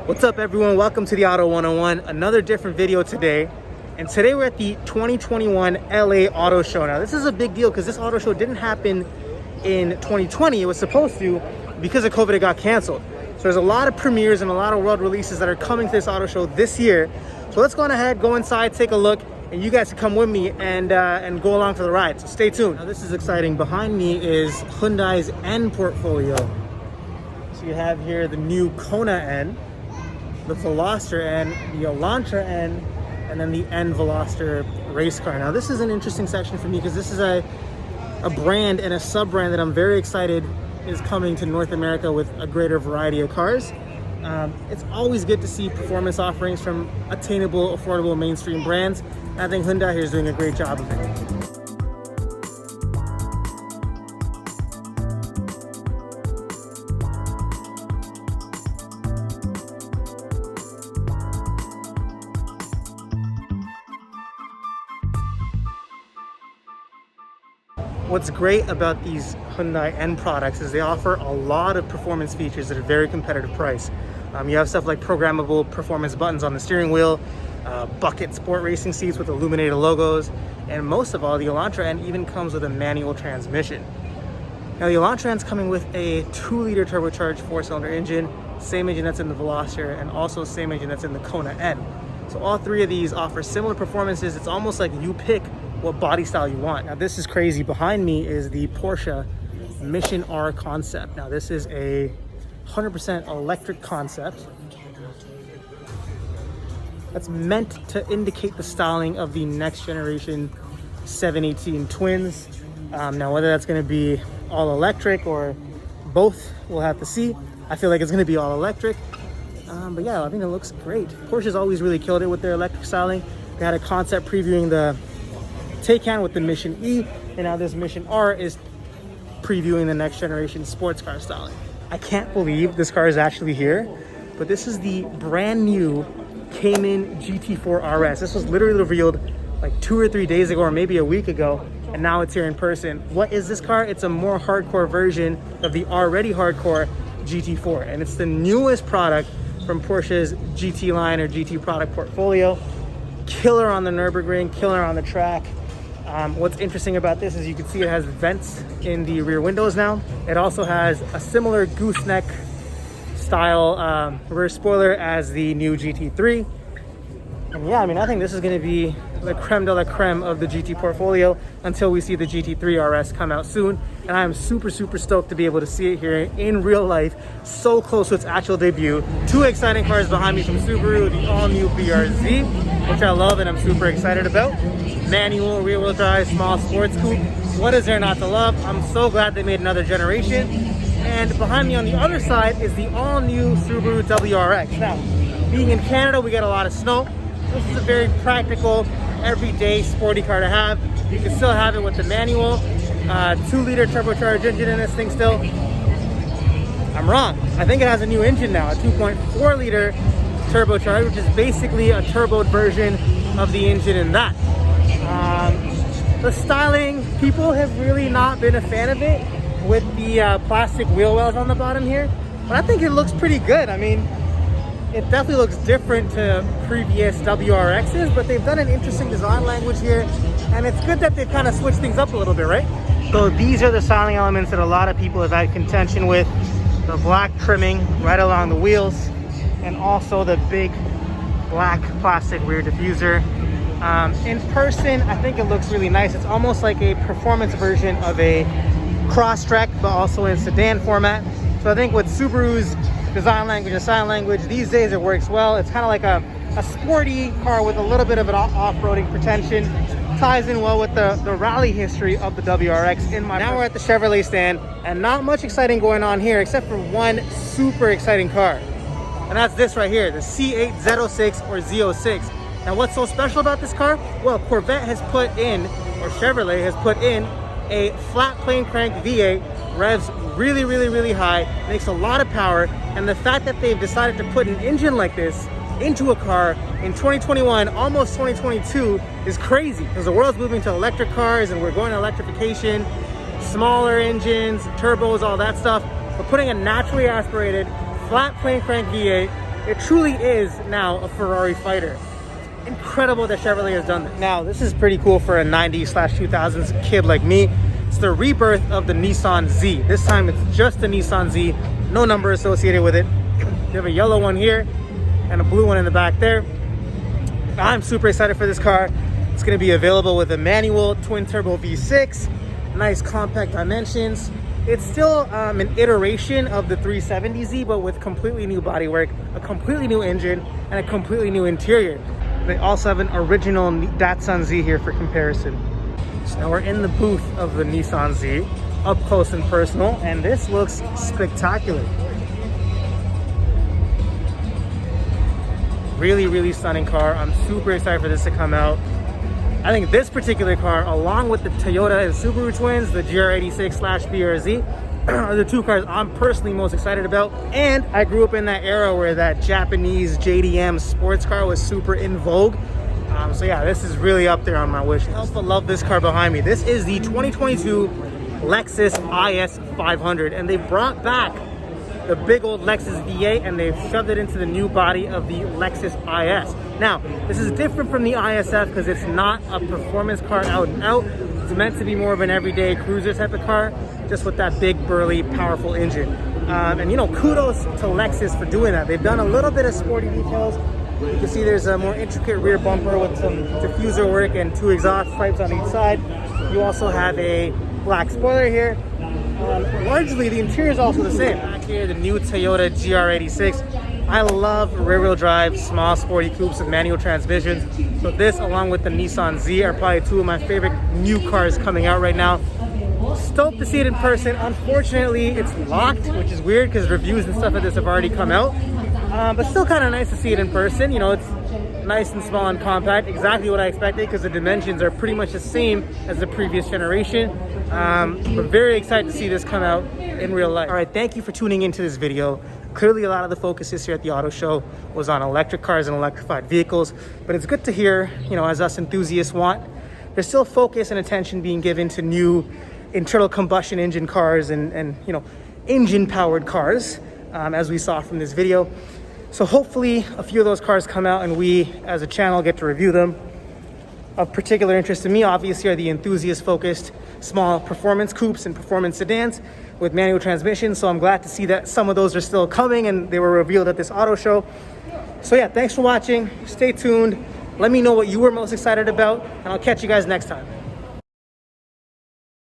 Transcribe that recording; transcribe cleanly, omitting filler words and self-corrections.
What's up everyone, welcome to the Auto 101, another different video today. And today we're at the 2021 LA Auto Show. Now this is a big deal because this auto show didn't happen in 2020. It was supposed to, because of COVID it got canceled. So there's a lot of premieres and a lot of world releases that are coming to this auto show this year. So let's go on ahead, go inside, take a look, and you guys can come with me and go along for the ride. So stay tuned. Now this is exciting. Behind me is Hyundai's N portfolio. So you have here the new Kona N, the Veloster N, the Elantra N, and then the N Veloster race car. Now this is an interesting section for me because this is a brand and a sub-brand that I'm very excited is coming to North America with a greater variety of cars. It's always good to see performance offerings from attainable, affordable, mainstream brands. And I think Hyundai here is doing a great job of it. What's great about these Hyundai N products is they offer a lot of performance features at a very competitive price. You have stuff like programmable performance buttons on the steering wheel, bucket sport racing seats with illuminated logos, and most of all, the Elantra N even comes with a manual transmission. Now the Elantra N is coming with a 2-liter turbocharged 4-cylinder engine, same engine that's in the Veloster, and also same engine that's in the Kona N. So all three of these offer similar performances. It's almost like you pick what body style you want. Now this is crazy. Behind me is the Porsche Mission R concept. Now this is a 100% electric concept that's meant to indicate the styling of the next generation 718 twins. Now whether that's going to be all electric or both, we'll have to see. I feel like it's going to be all electric. But yeah, I think it looks great. Porsche's always really killed it with their electric styling. They had a concept previewing the Taycan with the Mission E, and now this Mission R is previewing the next generation sports car styling. I can't believe this car is actually here, but this is the brand new Cayman GT4 RS. This was literally revealed like 2 or 3 days ago, or maybe a week ago, and now it's here in person. What is this car? It's a more hardcore version of the already hardcore GT4, and it's the newest product from Porsche's GT line or GT product portfolio. Killer on the Nürburgring, killer on the track. What's interesting about this is you can see it has vents in the rear windows now. It also has a similar gooseneck style rear spoiler as the new GT3. And yeah, I mean, I think this is going to be the creme de la creme of the GT portfolio until we see the GT3 RS come out soon. And I am super stoked to be able to see it here in real life, so close to its actual debut. 2 exciting cars behind me from Subaru, the all-new BRZ, which I love and I'm super excited about. Manual, rear-wheel drive, small sports coupe. What is there not to love? I'm so glad they made another generation. And behind me on the other side is the all-new Subaru WRX. Now, being in Canada, we get a lot of snow. This is a very practical, everyday sporty car to have. You can still have it with the manual, 2-liter turbocharged engine in this thing still. I'm wrong. I think it has a new engine now, a 2.4-liter turbocharged, which is basically a turboed version of the engine in that. The styling, people have really not been a fan of it with the plastic wheel wells on the bottom here, but I think it looks pretty good. I mean, it definitely looks different to previous WRXs, but they've done an interesting design language here, and it's good that they've kind of switched things up a little bit, right? So these are the styling elements that a lot of people have had contention with. The black trimming right along the wheels, and also the big black plastic rear diffuser. In person, I think it looks really nice. It's almost like a performance version of a Crosstrek, but also in sedan format. So I think with Subaru's design language and styling language, these days it works well. It's kind of like a sporty car with a little bit of an off-roading pretension. Ties in well with the rally history of the WRX in my... Now we're at the Chevrolet stand, and not much exciting going on here except for one super exciting car. And that's this right here, the C8 Z06 or Z06. Now what's so special about this car? Well, Corvette has put in, or Chevrolet has put in, a flat plane crank V8, revs really high, makes a lot of power, and the fact that they've decided to put an engine like this into a car in 2021, almost 2022, is crazy because the world's moving to electric cars and we're going to electrification, smaller engines, turbos, all that stuff. We're putting a naturally aspirated flat plane crank V8 It truly is now a Ferrari fighter. Incredible that Chevrolet has done this. Now, this is pretty cool for a 90s/2000s kid like me. It's the rebirth of the Nissan Z. This time it's just the Nissan Z, no number associated with it. You have a yellow one here and a blue one in the back there. I'm super excited for this car. It's going to be available with a manual twin turbo V6, nice compact dimensions. It's still an iteration of the 370Z, but with completely new bodywork, a completely new engine, and a completely new interior. They also have an original Datsun Z here for comparison. So now we're in the booth of the Nissan Z, up close and personal, and this looks spectacular. Really, really stunning car. I'm super excited for this to come out. I think this particular car, along with the Toyota and Subaru twins, the GR86/BRZ, are the two cars I'm personally most excited about. And I grew up in that era where that Japanese JDM sports car was super in vogue. So yeah, this is really up there on my wish list. I also love this car behind me. This is the 2022 Lexus IS500, and they brought back the big old Lexus V8 and they've shoved it into the new body of the Lexus IS. Now, this is different from the ISF because it's not a performance car out and out. It's meant to be more of an everyday cruiser type of car, just with that big, burly, powerful engine. And you know, kudos to Lexus for doing that. They've done a little bit of sporty details. You can see there's a more intricate rear bumper with some diffuser work and two exhaust pipes on each side. You also have a black spoiler here. Largely, the interior is also the same. Back here, the new Toyota GR86. I love rear-wheel drive, small, sporty coupes with manual transmissions. So this, along with the Nissan Z, are probably two of my favorite new cars coming out right now. Stoked to see it in person. Unfortunately, it's locked, which is weird because reviews and stuff like this have already come out. But still kind of nice to see it in person. You know, it's nice and small and compact. Exactly what I expected because the dimensions are pretty much the same as the previous generation. But very excited to see this come out in real life. All right, thank you for tuning into this video. Clearly, a lot of the focus this year at the auto show was on electric cars and electrified vehicles. But it's good to hear, you know, as us enthusiasts want, there's still focus and attention being given to new internal combustion engine cars and you know, engine-powered cars, as we saw from this video. So hopefully a few of those cars come out and we, as a channel, get to review them. Of particular interest to me, obviously, are the enthusiast-focused small performance coupes and performance sedans with manual transmissions. So I'm glad to see that some of those are still coming and they were revealed at this auto show. So yeah, thanks for watching. Stay tuned. Let me know what you were most excited about, and I'll catch you guys next time.